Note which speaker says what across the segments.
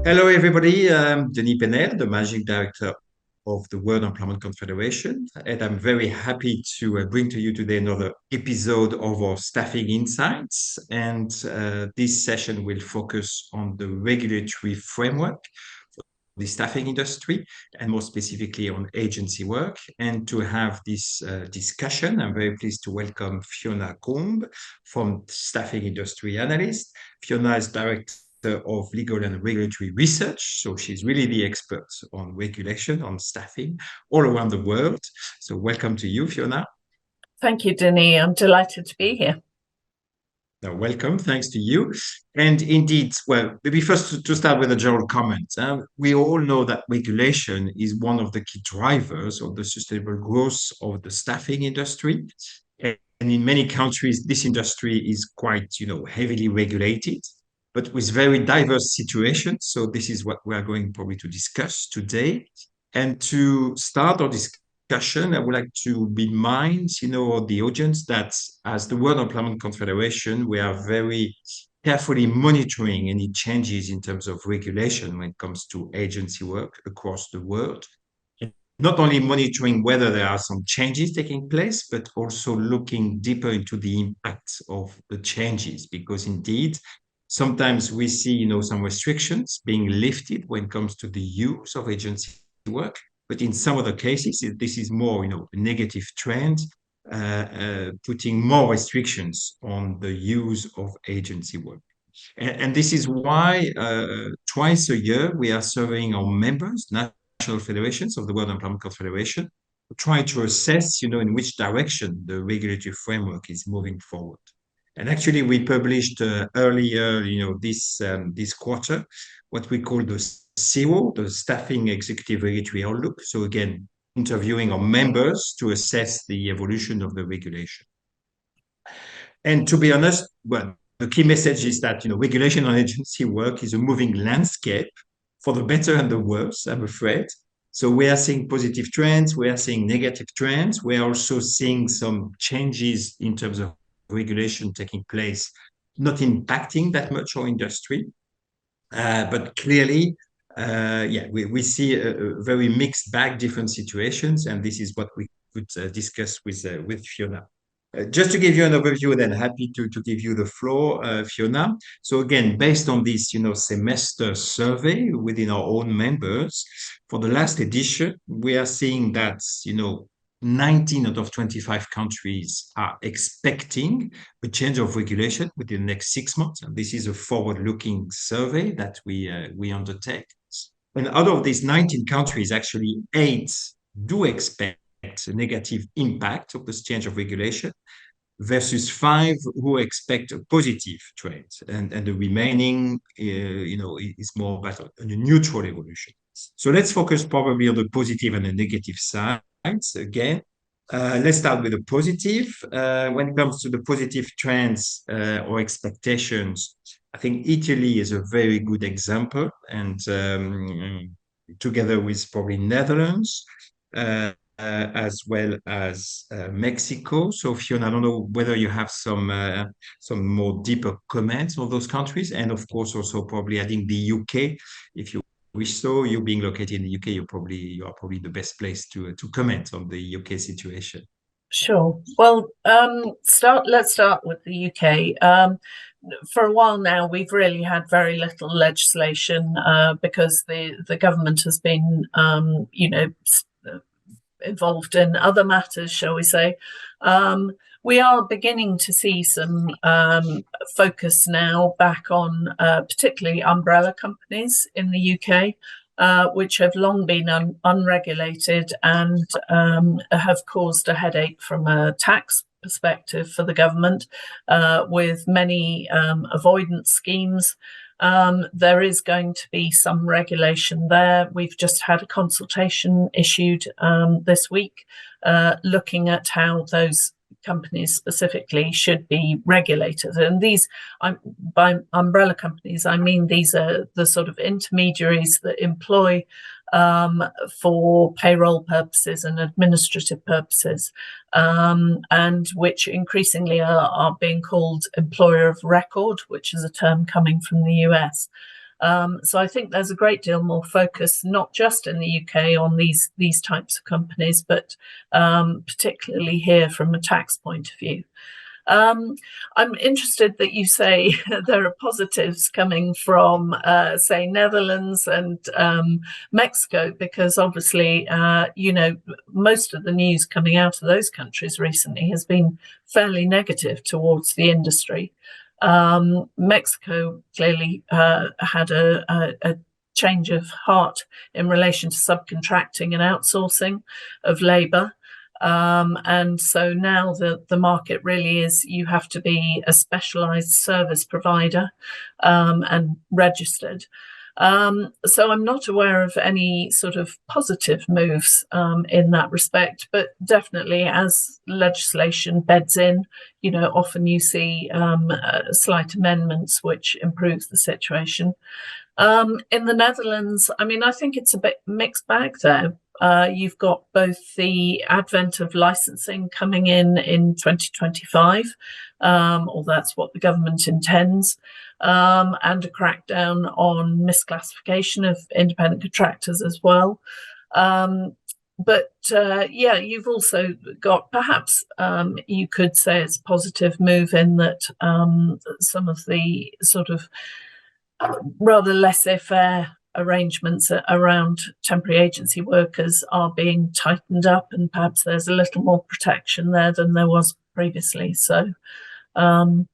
Speaker 1: Hello, everybody. I'm Denis Pennel, the Managing Director of the World Employment Confederation, and I'm very happy to bring to you today another episode of our Staffing Insights. And this session will focus on the regulatory framework for the staffing industry, and more specifically on agency work. And to have this discussion, I'm very pleased to welcome Fiona Coombe from Staffing Industry Analysts. Fiona is Director of Legal and Regulatory Research. So she's really the expert on regulation, on staffing all around the world. So welcome to you, Fiona.
Speaker 2: Thank you, Denis. I'm delighted to be here.
Speaker 1: Now, welcome. Thanks to you. And indeed, well, maybe first to start with a general comment. We all know that regulation is one of the key drivers of the sustainable growth of the staffing industry. And in many countries, this industry is quite, heavily regulated, but with very diverse situations. So this is what we are going probably to discuss today. And to start our discussion, I would like to remind, the audience that as the World Employment Confederation, we are very carefully monitoring any changes in terms of regulation when it comes to agency work across the world. And not only monitoring whether there are some changes taking place, but also looking deeper into the impact of the changes, because indeed, sometimes we see, some restrictions being lifted when it comes to the use of agency work, but in some other cases, this is more, a negative trend, putting more restrictions on the use of agency work. And this is why twice a year we are surveying our members, national federations of the World Employment Confederation, to try to assess, in which direction the regulatory framework is moving forward. And actually, we published earlier, this quarter, what we call the SERO, the Staffing Executive Regulatory Outlook. So again, interviewing our members to assess the evolution of the regulation. And to be honest, well, the key message is that, regulation on agency work is a moving landscape for the better and the worse, I'm afraid. So we are seeing positive trends, we are seeing negative trends, we are also seeing some changes in terms of regulation taking place, not impacting that much our industry, but clearly, we see a very mixed bag, different situations, and this is what we could discuss with Fiona. Just to give you an overview, then happy to give you the floor, Fiona. So again, based on this, semester survey within our own members, for the last edition, we are seeing that, 19 out of 25 countries are expecting a change of regulation within the next 6 months. And this is a forward-looking survey that we undertake. And out of these 19 countries, actually 8 do expect a negative impact of this change of regulation versus 5 who expect a positive trend. And the remaining, is more about a neutral evolution. So let's focus probably on the positive and the negative side. Again, let's start with the positive. When it comes to the positive trends or expectations, I think Italy is a very good example, and together with probably Netherlands, as well as Mexico. So Fiona, I don't know whether you have some more deeper comments on those countries, and of course also probably adding the UK, if you wish so. You being located in the UK, you are probably the best place to comment on the UK situation.
Speaker 2: Sure. Well, let's start with the UK. For a while now, we've really had very little legislation because the government has been, involved in other matters, shall we say. We are beginning to see some focus now back on particularly umbrella companies in the UK, which have long been unregulated and have caused a headache from a tax perspective for the government, with many avoidance schemes. There is going to be some regulation there. We've just had a consultation issued this week looking at how those companies specifically should be regulated. And these, by umbrella companies, I mean these are the sort of intermediaries that employ for payroll purposes and administrative purposes, and which increasingly are being called employer of record, which is a term coming from the US. So I think there's a great deal more focus, not just in the UK, on these types of companies, but particularly here from a tax point of view. I'm interested that you say there are positives coming from, say, Netherlands and Mexico, because obviously, most of the news coming out of those countries recently has been fairly negative towards the industry. Mexico clearly had a change of heart in relation to subcontracting and outsourcing of labour. And so now the market really is, you have to be a specialised service provider and registered. So I'm not aware of any sort of positive moves in that respect, but definitely as legislation beds in, often you see slight amendments which improves the situation. In the Netherlands, I think it's a bit mixed bag there. You've got both the advent of licensing coming in 2025, or that's what the government intends, and a crackdown on misclassification of independent contractors as well. But you've also got, perhaps you could say it's a positive move in that some of the sort of rather laissez-faire arrangements around temporary agency workers are being tightened up, and perhaps there's a little more protection there than there was previously. So there's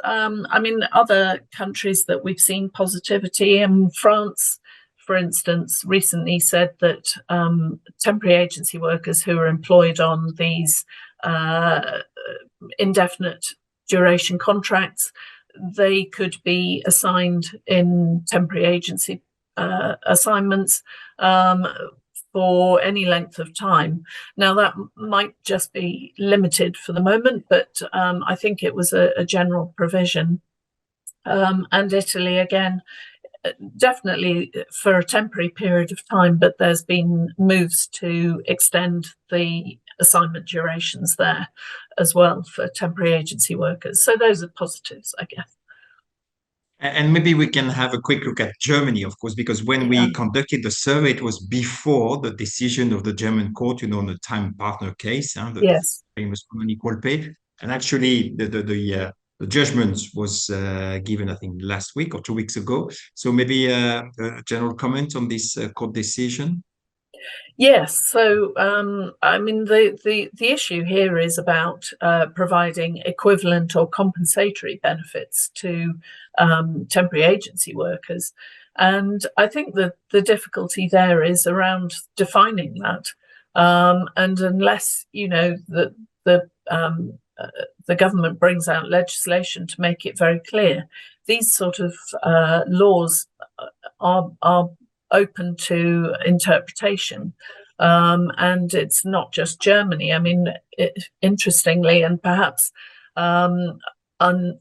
Speaker 2: other countries that we've seen positivity. And France, for instance, recently said that temporary agency workers who are employed on these indefinite duration contracts, they could be assigned in temporary agency assignments for any length of time. Now, that might just be limited for the moment, but I think it was a general provision. And Italy, again, definitely for a temporary period of time, but there's been moves to extend the assignment durations there as well for temporary agency workers. So those are positives, I guess.
Speaker 1: And maybe we can have a quick look at Germany, of course, because when we conducted the survey, it was before the decision of the German court, on the time partner case, the famous unequal pay. And actually, the judgment was given, I think, last week or 2 weeks ago. So maybe a general comment on this court decision.
Speaker 2: Yes, so the issue here is about providing equivalent or compensatory benefits to temporary agency workers, and I think that the difficulty there is around defining that. And unless the government brings out legislation to make it very clear, these sort of laws are open to interpretation. And it's not just Germany. Interestingly, and perhaps an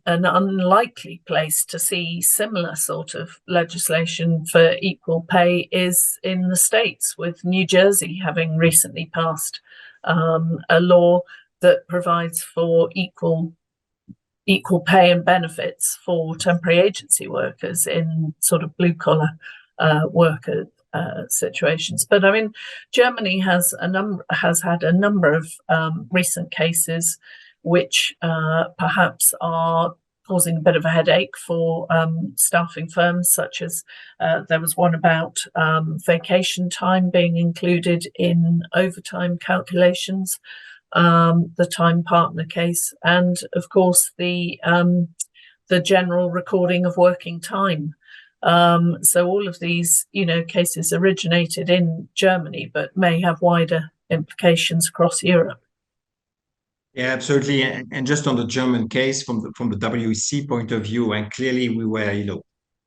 Speaker 2: unlikely place to see similar sort of legislation for equal pay is in the States, with New Jersey having recently passed a law that provides for equal pay and benefits for temporary agency workers in sort of blue collar worker situations. But Germany has had a number of recent cases which perhaps are causing a bit of a headache for staffing firms, such as there was one about vacation time being included in overtime calculations, the time partner case, and of course the general recording of working time. So all of these, cases originated in Germany, but may have wider implications across Europe.
Speaker 1: Yeah, absolutely. And just on the German case, from the WEC point of view, and clearly we were,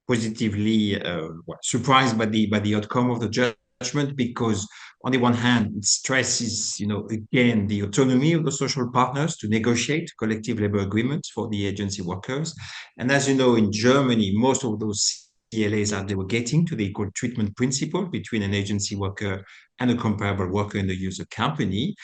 Speaker 1: positively surprised by the outcome of the judgment, because on the one hand, it stresses, again, the autonomy of the social partners to negotiate collective labor agreements for the agency workers. And as you know, in Germany, most of those CLAs are derogating to the equal treatment principle between an agency worker and a comparable worker in the user company,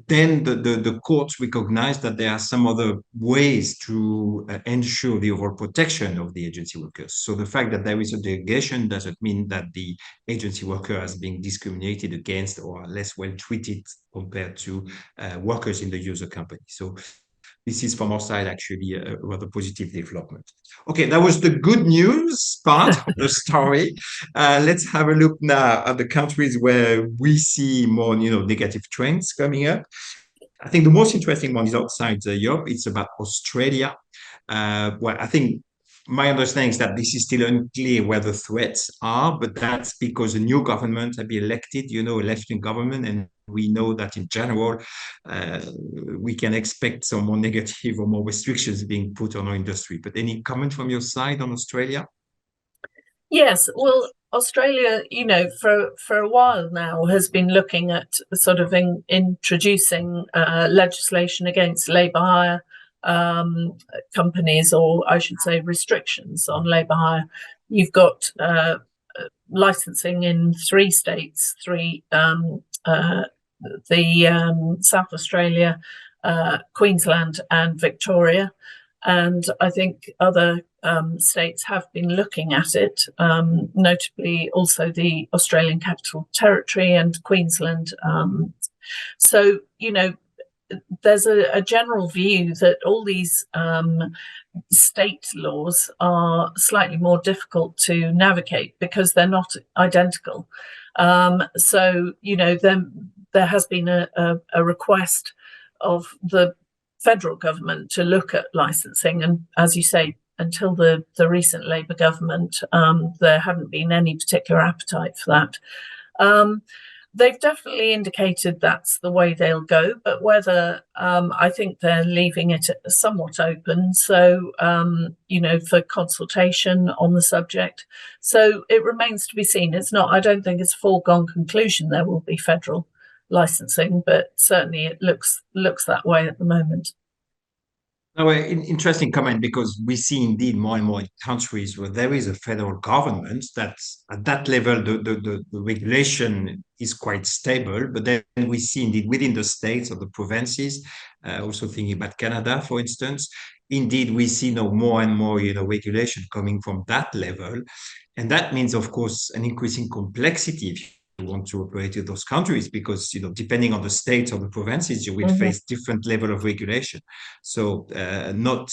Speaker 1: then the courts recognize that there are some other ways to ensure the overall protection of the agency workers. So the fact that there is a derogation doesn't mean that the agency worker is being discriminated against or less well treated compared to workers in the user company. So this is from our side actually a rather positive development. Okay, that was the good news part of the story. Let's have a look now at the countries where we see more, negative trends coming up. I think the most interesting one is outside Europe. It's about Australia. Well, I think my understanding is that this is still unclear where the threats are, but that's because a new government has been elected, a left-wing government, and we know that in general, we can expect some more negative or more restrictions being put on our industry. But any comment from your side on Australia?
Speaker 2: Yes, well, Australia, for a while now has been looking at sort of introducing legislation against labour hire companies, or I should say restrictions on labour hire. You've got licensing in 3 states, South Australia, Queensland and Victoria. And I think other states have been looking at it, notably also the Australian Capital Territory and Queensland. So, there's a general view that all these state laws are slightly more difficult to navigate because they're not identical. So, there has been a request of the federal government to look at licensing, and as you say, until the recent Labour government, there hadn't been any particular appetite for that. They've definitely indicated that's the way they'll go, but whether I think they're leaving it somewhat open, so for consultation on the subject. So it remains to be seen. I don't think it's a foregone conclusion there will be federal licensing, but certainly it looks that way at the moment.
Speaker 1: Now, interesting comment, because we see indeed more and more in countries where there is a federal government that at that level the regulation is quite stable, but then we see indeed within the states or the provinces, also thinking about Canada, for instance, indeed we see now more and more regulation coming from that level, and that means of course an increasing complexity if you want to operate in those countries, because depending on the states or the provinces, you will face different level of regulation. So not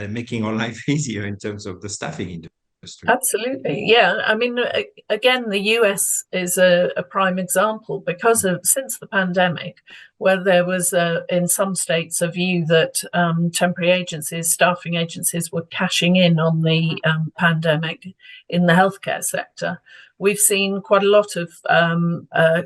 Speaker 1: making our life easier in terms of the staffing industry.
Speaker 2: Absolutely, yeah. I mean, again, the US is a prime example because since the pandemic, where there was in some states a view that temporary agencies, staffing agencies, were cashing in on the pandemic in the healthcare sector. We've seen quite a lot of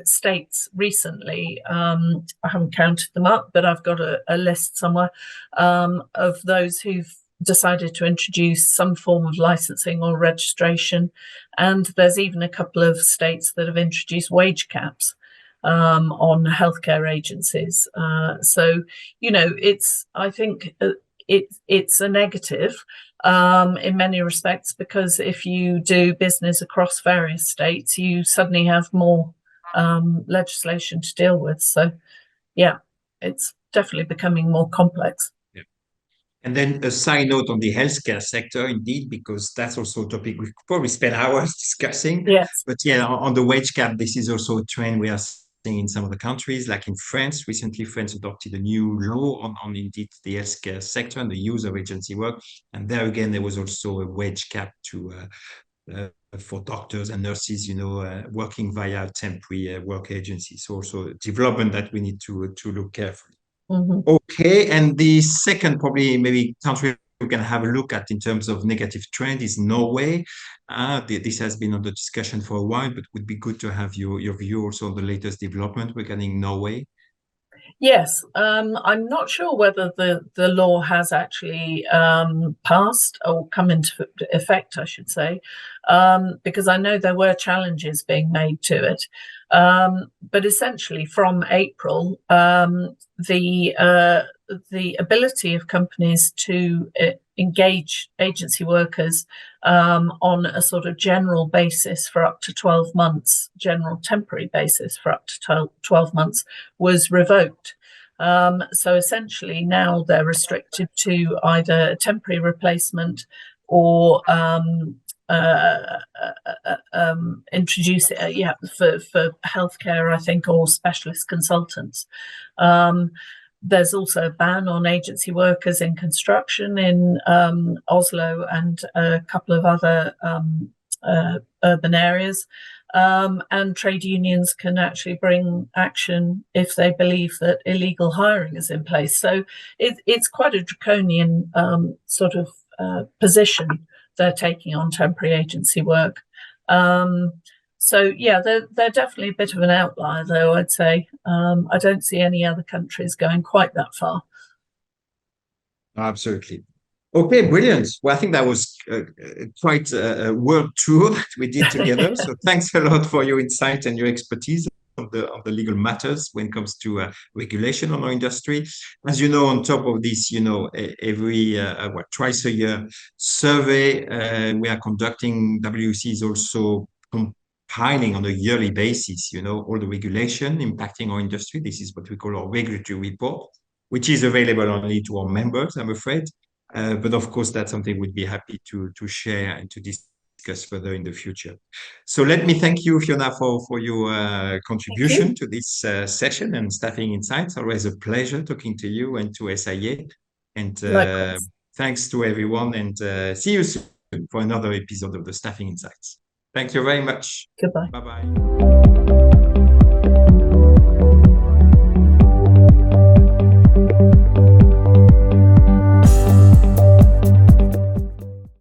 Speaker 2: states recently, I haven't counted them up, but I've got a list somewhere, of those who've decided to introduce some form of licensing or registration. And there's even a couple of states that have introduced wage caps on healthcare agencies. So, I think it's a negative in many respects, because if you do business across various states, you suddenly have more legislation to deal with. So, yeah, it's definitely becoming more complex.
Speaker 1: Yeah. And then a side note on the healthcare sector, indeed, because that's also a topic we could probably spend hours discussing.
Speaker 2: Yes.
Speaker 1: But yeah, on the wage cap, this is also a trend we are seeing in some of the countries, like in France. Recently, France adopted a new law on indeed the healthcare sector and the use of agency work. And there again, there was also a wage cap for doctors and nurses, working via temporary work agencies. So also a development that we need to look carefully. Okay, and the second probably maybe country we can have a look at in terms of negative trend is Norway. This has been under discussion for a while, but would be good to have your view also on the latest development regarding Norway.
Speaker 2: Yes, I'm not sure whether the law has actually passed or come into effect, I should say, because I know there were challenges being made to it. But essentially, from April, the ability of companies to engage agency workers on a sort of general basis for up to 12 months, general temporary basis for up to 12 months, was revoked. So essentially now they're restricted to either temporary replacement or introduce it, for healthcare, I think, or specialist consultants. There's also a ban on agency workers in construction in Oslo and a couple of other urban areas. And trade unions can actually bring action if they believe that illegal hiring is in place. So it's quite a draconian sort of position they're taking on temporary agency work. So yeah, they're definitely a bit of an outlier, though, I'd say. I don't see any other countries going quite that far.
Speaker 1: Absolutely. Okay, brilliant. Well, I think that was quite a world tour that we did together. So thanks a lot for your insight and your expertise of the legal matters when it comes to regulation on our industry. As you know, on top of this, every twice a year survey we are conducting, WC is also compiling on a yearly basis, all the regulation impacting our industry. This is what we call our regulatory report, which is available only to our members, I'm afraid. But of course, that's something we'd be happy to share and to discuss further in the future. So let me thank you, Fiona, for your contribution to this session and Staffing Insights. Always a pleasure talking to you and to SIA. And thanks to everyone, and see you soon for another episode of the Staffing Insights. Thank you very much.
Speaker 2: Goodbye.
Speaker 1: Bye-bye.